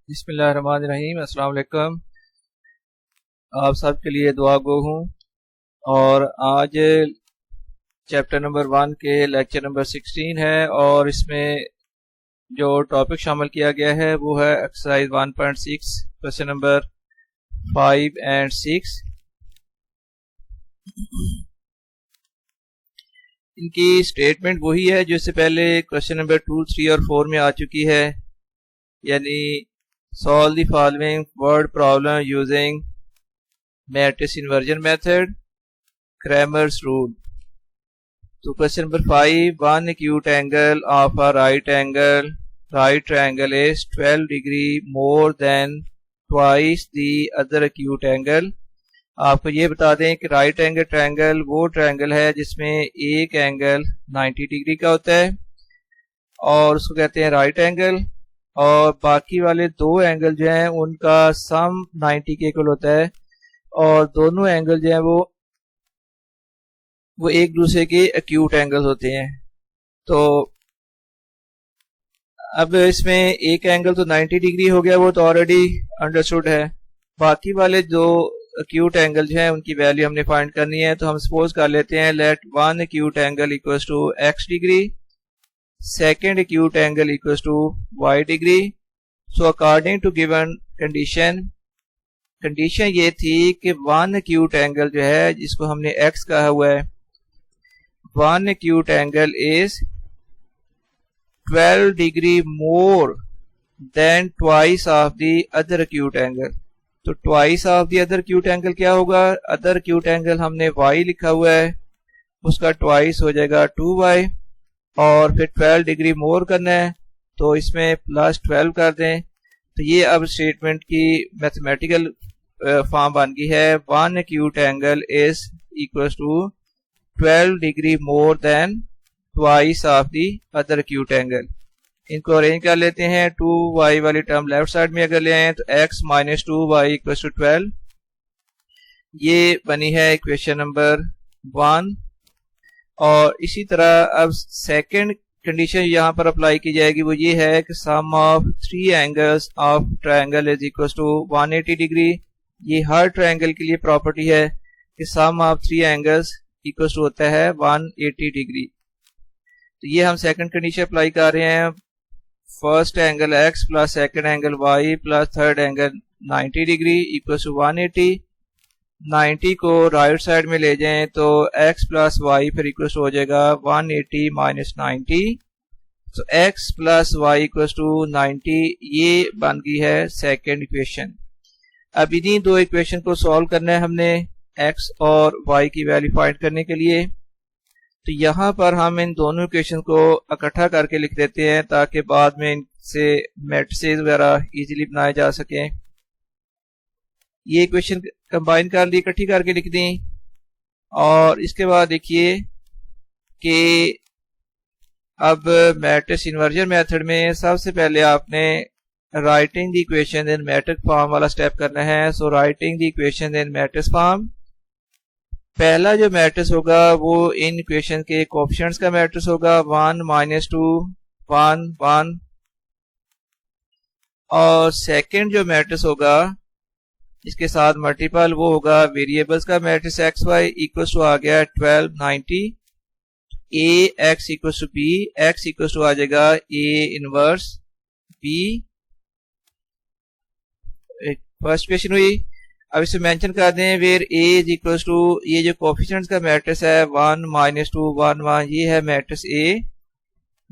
बिस्मिल्लाहिर्रहमानिर्रहीम। अस्सलाम वालेकुम। आप सब के लिए दुआ गो हूँ। और आज चैप्टर नंबर 1 के लेक्चर नंबर 16 है और इसमें जो टॉपिक शामिल किया गया है वो है एक्सरसाइज 1.6 क्वेश्चन नंबर 5 एंड 6। इनकी स्टेटमेंट वही है जो इससे पहले क्वेश्चन नंबर 2, 3 और 4 में आ चुकी है, यानी solve the following word problem using matrix inversion method, Cramer's rule। तो question number 5, one acute angle of a right triangle is 12 degree more than twice the other acute angle। आपको ये बता दें कि राइट एंगल ट्रायंगल वो triangle है जिसमें एक एंगल 90 डिग्री का होता है और उसको कहते हैं राइट एंगल, और बाकी वाले दो एंगल जो हैं उनका सम 90 के इक्वल होता है और दोनों एंगल जो हैं वो एक दूसरे के एक्यूट एंगल होते हैं। तो अब इसमें एक एंगल तो 90 डिग्री हो गया, वो तो ऑलरेडी अंडरस्टूड है। बाकी वाले जो एक्यूट एंगल जो हैं उनकी वैल्यू हमने फाइंड करनी है। तो हम सपोज कर लेते हैं let one acute angle equals to x degree, second acute angle equals to y degree। So according to given condition ये थी कि वन acute angle जो है जिसको हमने x कहा हुआ है, one acute angle is 12 degree more than twice of the other acute angle। तो twice of the other acute angle क्या होगा? other acute angle हमने y लिखा हुआ है, उसका twice हो जाएगा 2y और फिर 12 डिग्री मोर करना है तो इसमें प्लस 12 कर दें। तो ये अब स्टेटमेंट की मैथमेटिकल फॉर्म बन गई है, one acute angle is equals to 12 degree more than twice of the other acute angle. इनको अरेंज कर लेते हैं। 2y वाली टर्म लेफ्ट साइड में अगर ले आए तो x minus 2y equals to 12, ये बनी है इक्वेशन नंबर 1। और इसी तरह अब सेकंड कंडीशन यहाँ पर अप्लाई की जाएगी, वो ये है कि sum of three angles of triangle is equal to 180 degree. ये हर ट्रायंगल के लिए प्रॉपर्टी है कि sum of three angles equal to होता है 180 डिग्री। तो ये हम सेकंड कंडीशन अप्लाई कर रहे हैं, first angle x plus second angle y plus third angle 90 degree equal to 180। 90 को राइट साइड में ले जाएं तो x प्लस वाई फिर इक्वल हो जाएगा 180 माइनस 90। तो x plus y equal to 90, ये बन गई है सेकेंड इक्वेशन। अब इन्हीं दो इक्वेशन को सॉल्व करना है हमने x और y की वैल्यू फाइंड करने के लिए। तो यहाँ पर हम इन दोनों इक्वेशन को इकट्ठा करके लिख देते हैं ताकि बाद में इनसे मैट्रिसेस वगैरह इजीली बनाए जा सकें। ये इक्वेशन कंबाइन कर ली, इकट्ठी करके लिख दी। और इसके बाद देखिए कि अब मैट्रिक्स इन्वर्जन मेथड में सबसे पहले आपने writing the equation in matrix form वाला स्टेप करना है। So writing the equation in matrix form, पहला जो मैट्रिक्स होगा वो इन इक्वेशन के कोएफिशिएंट्स का मैट्रिक्स होगा, 1 माइनस 2 1 1। और सेकंड जो मैट्रिक्स होगा इसके साथ मल्टीपल वो होगा वेरिएबल्स का matrix X Y equal to आ गया 12 90। A x equal to B, X equal to आ जाएगा A inverse B. First question हुई। अब इसे मेंशन कर दें where A is equal to, ये जो कोएफिशिएंट्स का मैट्रिक्स है 1 माइनस 2 1 1, ये है मैट्रिक्स ए।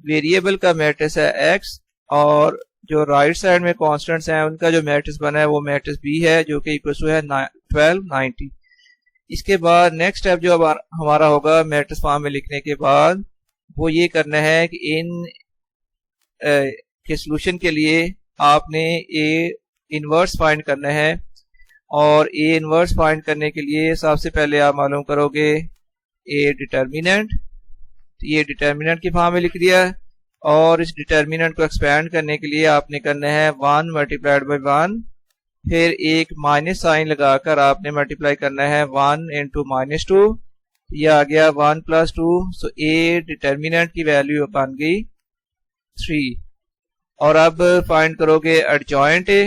वेरिएबल का मैट्रिक्स है एक्स और जो राइट साइड में कांस्टेंट्स हैं उनका जो मैट्रिक्स बना है वो मैट्रिक्स बी है जो कि इक्वल टू है 12 90। इसके बाद नेक्स्ट स्टेप जो हमारा होगा मैट्रिक्स फॉर्म में लिखने के बाद वो ये करना है कि इन के सॉल्यूशन के लिए आपने ए इनवर्स फाइंड करना है। और ए इनवर्स फाइंड करने के लिए सबसे पहले आप मालूम करोगे ए डिटर्मिनेंट। तो ये डिटर्मिनेंट की फॉर्म में लिख दिया और इस डिटर्मिनेंट को एक्सपेंड करने के लिए आपने करना है 1 मल्टीप्लाइड बाई 1, फिर एक माइनस साइन लगाकर आपने मल्टीप्लाई करना है 1 इंटू माइनस 2, ये आ गया 1 प्लस 2। सो ए डिटर्मिनेंट की वैल्यू बन गई 3। और अब फाइंड करोगे एडजॉइंट ए।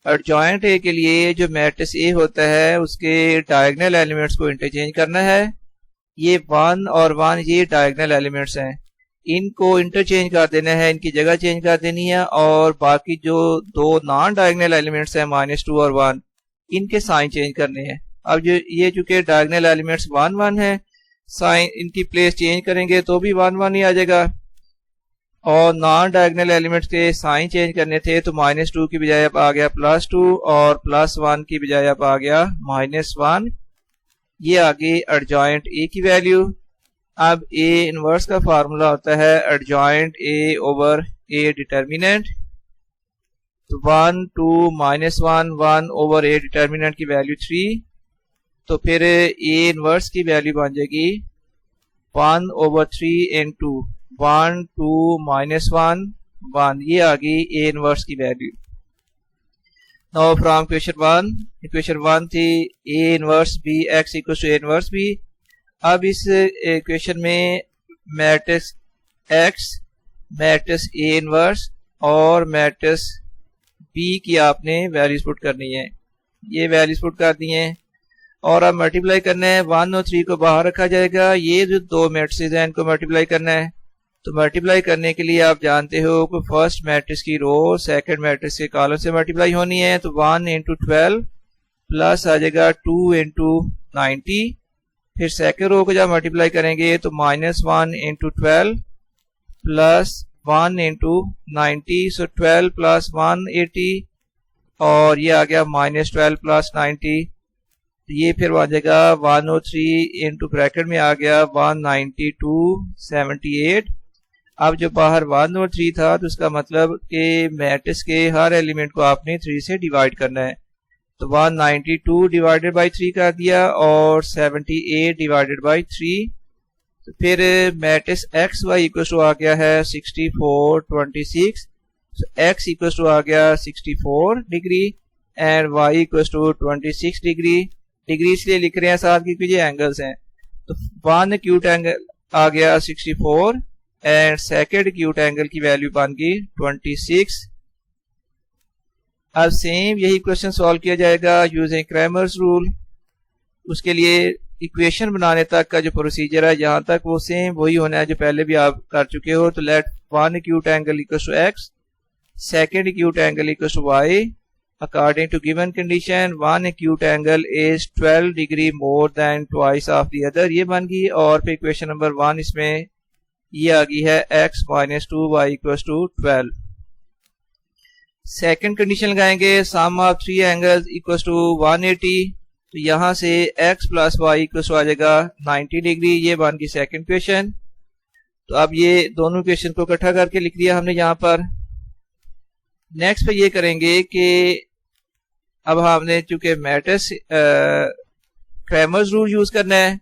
एडजॉइंट ए के लिए जो मैट्रिक्स ए होता है उसके डायगोनल एलिमेंट्स को इंटरचेंज करना है। ये 1 और 1 ये डायगोनल एलिमेंट्स हैं, इनको इंटरचेंज कर देना है, इनकी जगह चेंज कर देनी है। और बाकी जो दो नॉन डायगोनल एलिमेंट्स हैं -2 और 1, इनके साइन चेंज करने हैं। अब जो ये चूंकि डायगोनल एलिमेंट्स 1 1 है, साइन इनकी प्लेस चेंज करेंगे तो भी 1 1 ही आ जाएगा। और नॉन डायगोनल एलिमेंट्स के साइन चेंज करने थे तो -2 की बजाय अब आ गया +2 और +1 की बजाय अब आ गया -1। ये आगे एडजॉइंट ए की वैल्यू। अब ए इनवर्स का फार्मूला होता है adjoint A over A determinant. तो 1 2 -1 1 ओवर ए डिटर्मिनेंट की वैल्यू 3। तो फिर ए इनवर्स की वैल्यू बन जाएगी 1 ओवर 3 इनटू 1 2 -1 1। ये आ गई ए इनवर्स की वैल्यू। नाउ फ्रॉम इक्वेशन 1 थी A inverse B X equal to A inverse B. अब इस इक्वेशन में matrix X, matrix A inverse और मैट्रिक्स बी की आपने वैल्यूज पुट करनी है। ये वैल्यूज पुट कर दी हैं और अब मल्टीप्लाई करना है। 1 और 3 को बाहर रखा जाएगा, ये जो दो मैट्रिक्स हैं इनको मल्टीप्लाई करना है। तो मल्टीप्लाई करने के लिए आप जानते हो कि फर्स्ट मैट्रिक्स की रो सेकंड मैट्रिक्स के कॉलम से मल्टीप्लाई होनी है। तो 1 इंटू 12 प्लस आ जाएगा 2 इंटू 90। फिर सेकंड रो को जब मल्टीप्लाई करेंगे तो -1 इंटू 12 प्लस 1 इंटू 90। सो 12 प्लस 1 80 और ये आ गया -12 प्लस 90। ये फिर आ जाएगा 103 इंटू ब्रैकेट में आ गया 192 78। अब जो बाहर 1 और 3 था तो उसका मतलब कि मैट्रिक्स के हर एलिमेंट को आपने 3 से डिवाइड करना है। तो 192 डिवाइडेड बाई 3 कर दिया और 78 डिवाइडेड बाई 3। तो फिर matrix X Y equal to आ गया है 64 26। तो एक्स इक्वल टू आ गया 64 degree and y equal to 26 degree. Degree इसलिए लिख रहे हैं साथ क्योंकि ये एंगल्स हैं। तो 1 एक्यूट एंगल आ गया 64 एंड सेकेंड एक्यूट एंगल की वैल्यू बन गई 26। अब सेम यही क्वेश्चन सॉल्व किया जाएगा यूजिंग क्रैमर्स रूल। उसके लिए इक्वेशन बनाने तक का जो प्रोसीजर है यहाँ तक वो सेम वही होना है जो पहले भी आप कर चुके हो। तो let 1 acute angle equal to x, second acute angle equal to y. According to given condition, one acute angle is 12 degree more than twice of the other। ये बन गई। और फिर इक्वेशन नंबर 1 इसमें ये आ गई है x - 2y = 12। सेकंड कंडीशन लगाएंगे सम ऑफ 3 एंगल्स इक्वल टू 180। तो यहां से x + y इक्वल टू आ जाएगा 90 डिग्री। ये बन गई सेकंड क्वेश्चन। तो अब ये दोनों क्वेश्चन को इकट्ठा करके लिख दिया हमने यहाँ पर। नेक्स्ट पे ये करेंगे कि अब हमने चूंकि मैट्रिक्स क्रैमर्स रूल यूज करना है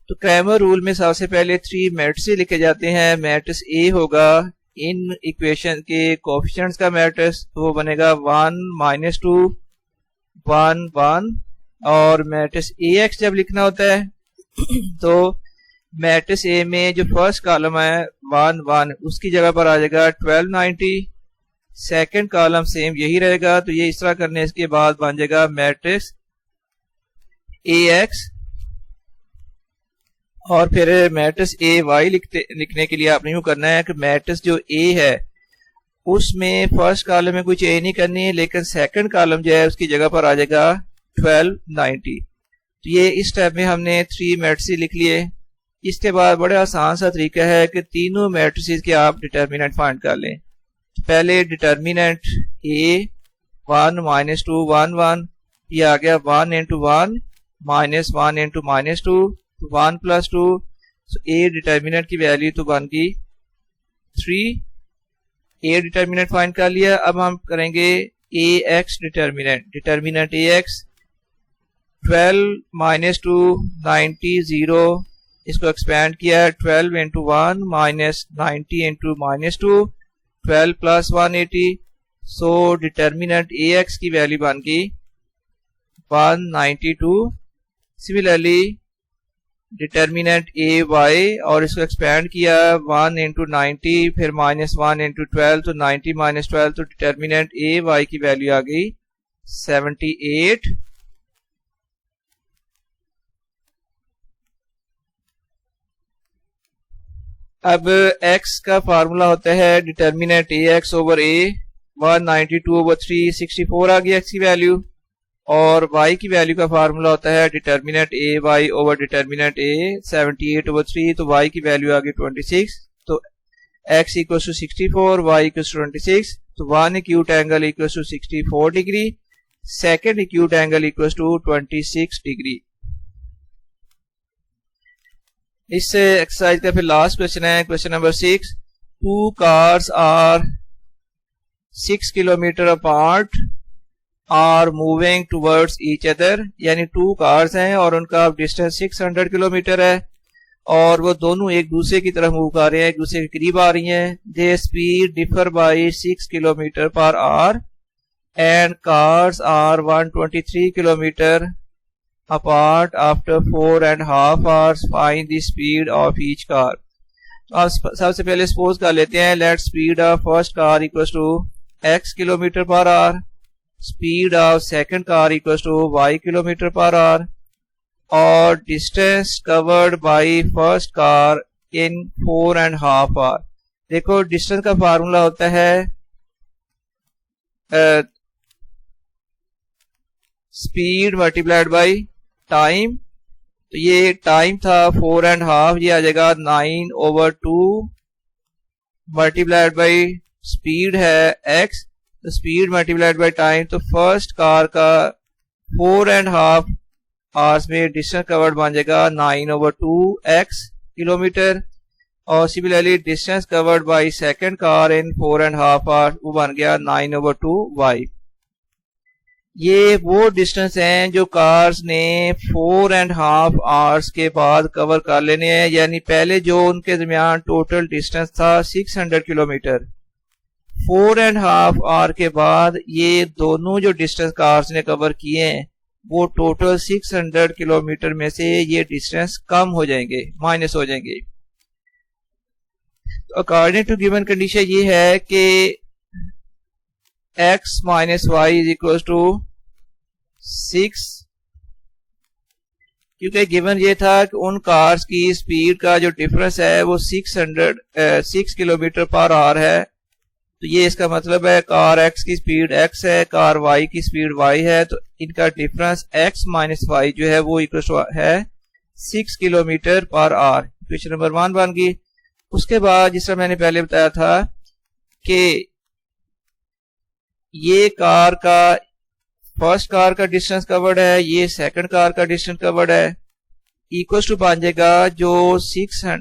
तो क्रैमर रूल में सबसे पहले 3 मैट्रिक्स लिखे जाते हैं। मैट्रिक्स ए होगा इन इक्वेशन के कोएफिशिएंट्स का मैट्रिक्स, तो वो बनेगा 1 - 2 1 1। और मैट्रिक्स ए एक्स जब लिखना होता है तो मैट्रिक्स ए में जो फर्स्ट कॉलम है 1 1 उसकी जगह पर आ जाएगा 12 90। सेकंड कॉलम सेम यही रहेगा। तो ये इस तरह करने इसके बाद बन जाएगा मैट्रिक्स ए एक्स। और फिर मैट्रिक्स ए वाई लिखने के लिए आपने यूं करना है कि मैट्रिक्स जो ए है उसमें फर्स्ट कॉलम में कोई चेंज नहीं करनी है, लेकिन सेकंड कॉलम जो है उसकी जगह पर आ जाएगा 12 90। तो ये इस टाइप में हमने 3 मैट्रिक्स लिख लिए। इसके बाद बड़ा आसान सा तरीका है कि तीनों मैट्रिक्स के आप डिटर्मिनेंट फाइंड कर लें। पहले डिटर्मिनेंट ए 1 - 2 1 1, ये आ गया 1 इंटू 1 -1 इंटू -2 1 + 2। सो ए डिटर्मिनेंट की वैल्यू तो बन गई 3। ए डिटर्मिनेंट फाइंड कर लिया। अब हम करेंगे ए x determinant. Determinant A x 12 - 2 90 0, इसको एक्सपेंड किया 12 into 1 -90 into -2 12 + 180। So determinant A x की वैल्यू बन गई 192। सिमिलरली डिटर्मिनेंट ए वाई और इसको एक्सपेंड किया 1 इंटू 90 फिर -1 इंटू 12 तो 90 माइनस 12 तो डिटर्मिनेंट ए वाई की वैल्यू आ गई 78। अब x का फार्मूला होता है डिटर्मिनेंट ए एक्स ओवर ए 192/3 64 आ गई x की वैल्यू और y की वैल्यू का फार्मूला होता है डिटर्मिनेंट ए वाई ओवर डिटर्मिनेंट ए 78/3 तो y की वैल्यू आ गई 26 तो x equal to 64 y equal to 26 तो one acute angle equal to 64 degree second acute angle equal to 26 degree. इससे एक्सरसाइज का फिर लास्ट क्वेश्चन है question number 6। Two cars are 6 kilometre apart are moving towards each other, यानी two cars हैं और उनका distance 600 kilometre है और वो दोनों एक दूसरे की तरफ मूव कर रहे हैं, एक दूसरे के करीब आ रही हैं। They speed differ by 6 kilometre per hour and cars are 123 kilometre apart after 4.5 hours find the speed of each car. तो आप सबसे पहले सपोज कर लेते हैं let speed of first car equal to x kilometre per hour, speed of second car equal to y kilometre per hour और distance covered by first car in 4.5 hours। देखो distance का फार्मूला होता है speed multiplied by time, तो ये time था 4.5, ये आ जाएगा 9/2 मल्टीप्लाइड बाय स्पीड है x, तो स्पीड मल्टीप्लाइड बाय टाइम तो फर्स्ट कार का 4.5 hours में डिस्टेंस कवर्ड बन जाएगा 9/2x किलोमीटर और similarly distance covered by second car in 4.5 hours वो बन गया 9/2y। ये वो डिस्टेंस हैं जो कार्स ने 4.5 hours के बाद कवर कर लेने हैं, यानी पहले जो उनके दरमियान टोटल डिस्टेंस था 600 किलोमीटर, 4.5 hours के बाद ये दोनों जो डिस्टेंस कार्स ने कवर किए हैं वो टोटल 600 किलोमीटर में से ये डिस्टेंस कम हो जाएंगे, माइनस हो जाएंगे। अकॉर्डिंग टू गिवन कंडीशन ये है कि x minus y is equal to 6, क्योंकि गिवन ये था कि उन कार्स की स्पीड का जो डिफरेंस है वो 6 किलोमीटर पर आवर है, तो ये इसका मतलब है कार x की स्पीड x है, कार y की स्पीड y है, तो इनका डिफरेंस x माइनस वाई जो है वो इक्वल है 6 kilometre per our. Question number 1 बन गई। उसके बाद जिस तरह मैंने पहले बताया था कि ये कार का फर्स्ट कार का डिस्टेंस कवर्ड है, ये सेकंड कार का डिस्टेंस कवर्ड है, इक्वल टू बन जाएगा जो 600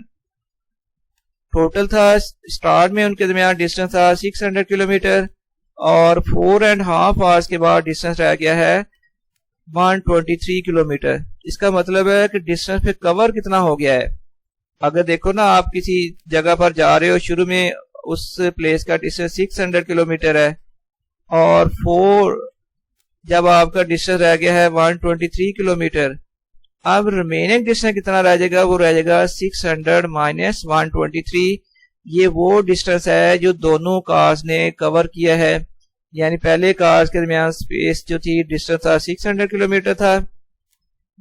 टोटल था स्टार्ट में उनके दरमियान डिस्टेंस था 600 किलोमीटर और 4.5 hours के बाद डिस्टेंस रह गया है 123 किलोमीटर। इसका मतलब है कि डिस्टेंस पे कवर कितना हो गया है। अगर देखो ना आप किसी जगह पर जा रहे हो, शुरू में उस प्लेस का डिस्टेंस 600 किलोमीटर है और 4 जब आपका डिस्टेंस रह गया है 123 किलोमीटर, अब रिमेनिंग डिस्टेंस कितना रह जाएगा, वो रह जाएगा 600 माइनस 123। ये वो डिस्टेंस है जो दोनों कार्स ने कवर किया है, यानी पहले कार्स के दरमियान स्पेस जो थी डिस्टेंस था 600 किलोमीटर था,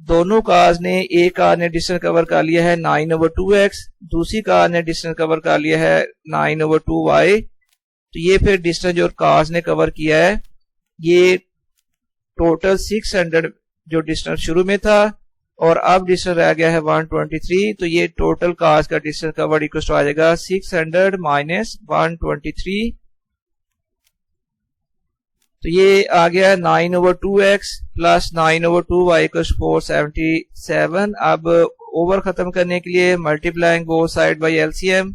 दोनों कार्स ने एक कार ने डिस्टेंस कवर कर लिया है 9/2x, दूसरी कार ने डिस्टेंस कवर कर लिया है 9/2y। तो ये फिर डिस्टेंस जो कार्स ने कवर किया है ये टोटल 600 जो डिस्टेंस शुरू में था और अब डिस्टेंस रह गया है 123, तो ये टोटल कार्स का डिस्टेंस कवर्ड इक्वल आ जाएगा 600 माइनस 123। तो ये आ गया 9/2x प्लस 9/2y इक्वल 477। अब ओवर खत्म करने के लिए multiplying both side by LCM,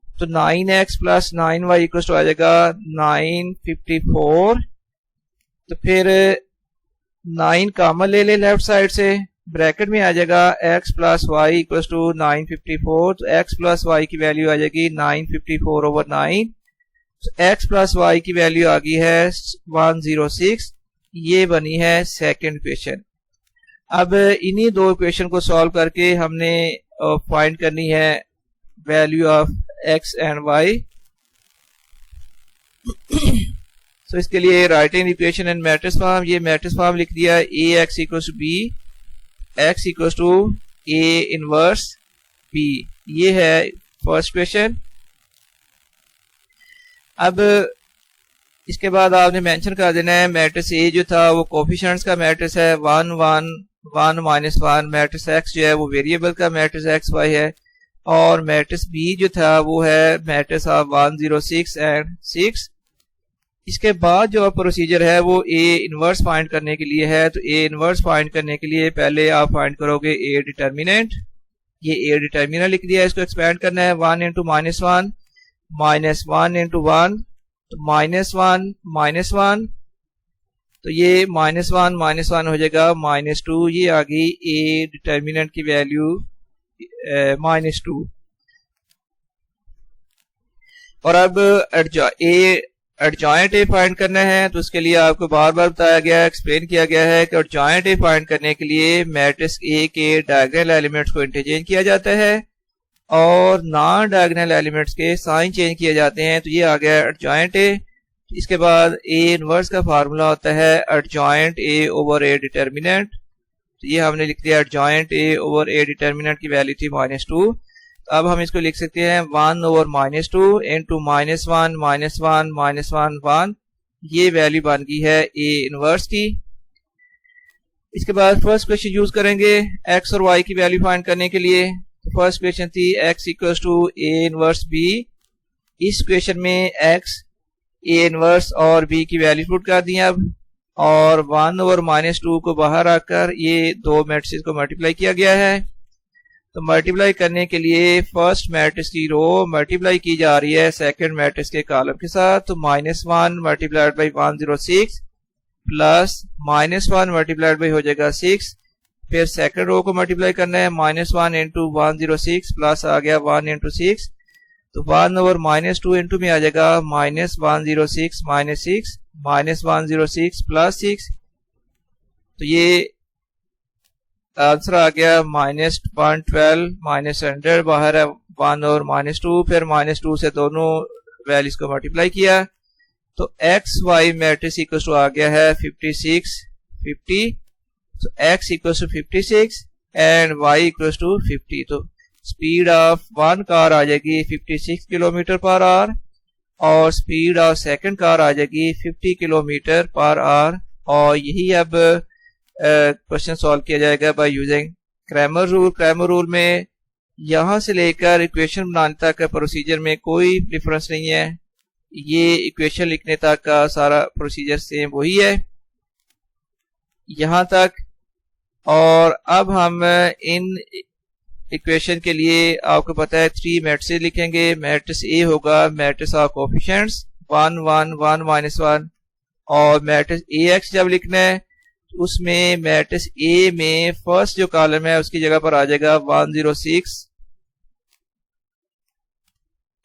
तो 9x प्लस 9y इक्वल आ जाएगा 954। तो फिर 9 कॉमन ले ले लेफ्ट साइड से, ब्रैकेट में आ जाएगा x plus y equal to 954, तो x प्लस वाई की वैल्यू आ जाएगी 954/9। तो x प्लस वाई की वैल्यू आ गई है 106। ये बनी है सेकंड क्वेश्चन। अब इन्हीं दो इक्वेशन को सॉल्व करके हमने फाइंड करनी है value of X and Y. तो इसके लिए writing equation in matrix form, ये मैट्रिक्स फॉर्म लिख दिया A X equals to B, X equals to A inverse B. ये है फर्स्ट इक्वेशन। अब इसके बाद आपने मेंशन कर देना है मैट्रिक्स ए जो था वो कोफिशिएंट्स का मैट्रिक्स है, 1 1 1 -1। मैट्रिक्स एक्स जो है वो वेरिएबल का मैट्रिक्स एक्स वाई है, और मैट्रिक्स बी जो था वो है मैट्रिक्स ऑफ 1 0 6 एंड 6। इसके बाद जो प्रोसीजर है वो ए इनवर्स फाइंड करने के लिए है। तो ए इनवर्स फाइंड करने के लिए पहले आप फाइंड करोगे ए डिटर्मिनेंट। ये ए डिटर्मिनेंट लिख दिया, इसको एक्सपेंड करना है 1 × -1 -1 × 1, तो -1 -1, तो ये -1 -1 हो जाएगा -2। ये आ गई ए डिटर्मिनेंट की वैल्यू -2। और अब एडजॉइंट ए फाइंड करना है, तो उसके लिए आपको बार बार बताया गया है, एक्सप्लेन किया गया है कि एडजॉइंट ए फाइंड करने के लिए मैट्रिक्स ए के डायगोनल एलिमेंट्स को इंटरचेंज किया जाता है और नॉन डायगोनल एलिमेंट्स के साइन चेंज किए जाते हैं। तो ये आ गया एडजॉइंट ए। इसके बाद ए इनवर्स का फार्मूला होता है adjoint A over A determinant. तो ये हमने लिख दिया adjoint A over A determinant की वैल्यू थी -2। तो अब हम इसको लिख सकते हैं 1 ओवर -2 इंटू -1 -1 -1 1। ये वैल्यू बन गई है ए इनवर्स की। इसके बाद फर्स्ट क्वेश्चन यूज करेंगे एक्स और वाई की वैल्यू फाइंड करने के लिए। फर्स्ट क्वेश्चन थी x equals to A inverse b। इस क्वेश्चन में x ए इनवर्स और b की वैल्यू पुट कर दी अब, और 1 ओवर -2 को बाहर आकर ये दो मैट्रिक्स को मल्टीप्लाई किया गया है। तो मल्टीप्लाई करने के लिए फर्स्ट मैट्रिक्स की रो मल्टीप्लाई की जा रही है सेकंड मैट्रिक्स के कॉलम के साथ। तो -1 multiplied by 106 plus -1 multiplied by हो जाएगा 6। फिर सेकंड रो को मल्टीप्लाई करना है -1 इंटू 106 प्लस आ गया 1 इंटू 6। तो 1 ओवर -2 इंटू में आ जाएगा -106 -6 -106 प्लस 6। तो ये आंसर आ गया -112 -100, बाहर है 1 और -2। फिर -2 से दोनों वैल्यूज को मल्टीप्लाई किया तो X Y matrix equal to आ गया है 56 50। तो x equals to 56 and y equals to 50। तो स्पीड ऑफ वन कार आ जाएगी 56 किलोमीटर पर आवर और स्पीड ऑफ सेकंड कार आ जाएगी 50 किलोमीटर पर आवर। और यही अब क्वेश्चन सॉल्व किया जाएगा by using Cramer rule. Cramer rule में यहां से लेकर इक्वेशन बनाने तक का प्रोसीजर में कोई डिफरेंस नहीं है। ये इक्वेशन लिखने तक का सारा प्रोसीजर सेम वही है यहां तक। और अब हम इन इक्वेशन के लिए आपको पता है 3 मैट्रिक्स लिखेंगे। मैट्रिक्स ए होगा मैट्रिक्स ऑफ कोएफिशिएंट्स 1 1 1 -1, और मैट्रिक्स ए एक्स जब लिखना है उसमें मैट्रिक्स ए में फर्स्ट जो कॉलम है उसकी जगह पर आ जाएगा 106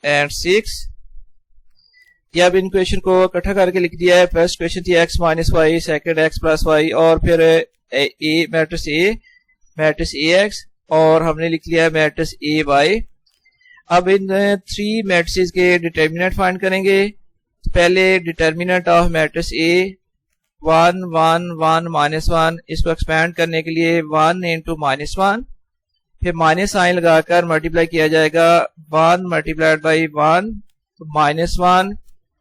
एंड 6। ये अब इन क्वेश्चन को इकट्ठा करके लिख दिया है। फर्स्ट क्वेश्चन थी x - y, second x + y, और फिर ए मैट्रिक्स ए एक्स, और हमने लिख लिया है मैट्रिक्स ए वाई। अब इन 3 मैट्रिक्स के डिटर्मिनेंट फाइंड करेंगे। पहले डिटर्मिनेंट ऑफ मैट्रिक्स ए 1 1 1 -1, इसको एक्सपेंड करने के लिए 1 इंटू -1, फिर माइनस साइन लगाकर मल्टीप्लाई किया जाएगा 1 मल्टीप्लाइड बाई 1, तो -1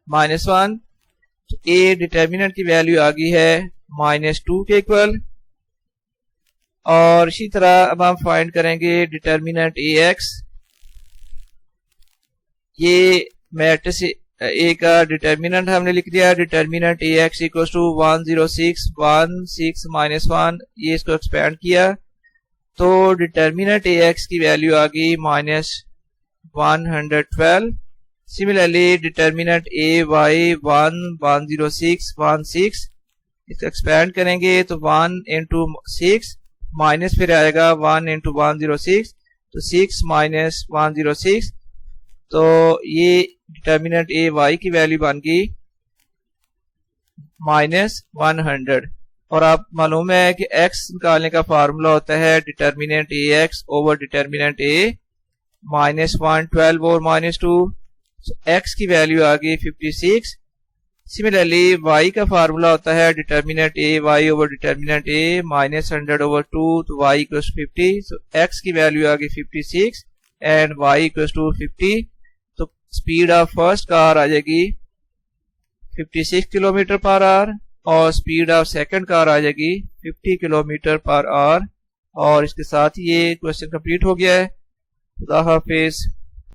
-1। तो ए डिटर्मिनेंट की वैल्यू आ गई है -2 के इक्वल। और इसी तरह अब हम फाइंड करेंगे डिटर्मिनेंट ए एक्स। ये मैट्रिक्स ए का डिटर्मिनेंट हमने लिख दिया। Determinant A x equal to 106 16 -1, ये इसको एक्सपेंड किया तो डिटर्मिनेंट ए एक्स की वैल्यू आ गई -112। सिमिलरली डिटर्मिनेंट ए वाई 1 106 16, इसको एक्सपेंड करेंगे तो 1 इंटू 6 माइनस फिर आएगा 1 इंटू 106, तो 6 माइनस 106। तो ये डिटर्मिनेंट ए वाई की वैल्यू बन गई -100। और आप मालूम है कि x निकालने का फार्मूला होता है determinant A x over determinant ए -1 12 और -2। x की वैल्यू आ गई 56। सिमिलरली y का फार्मूला होता है डिटर्मिनेंट ए वाई ओवर डिटर्मिनेंट ए -100 ओवर 2, तो y इक्वल्स 50। सो x की वैल्यू आ गई 56 एंड y इक्वल्स टू 50। तो स्पीड ऑफ फर्स्ट कार आ जाएगी 56 किलोमीटर पर आवर और स्पीड ऑफ सेकंड कार आ जाएगी 50 किलोमीटर पर आवर। और इसके साथ ही ये क्वेश्चन कंप्लीट हो गया है। खुदा हाफिज।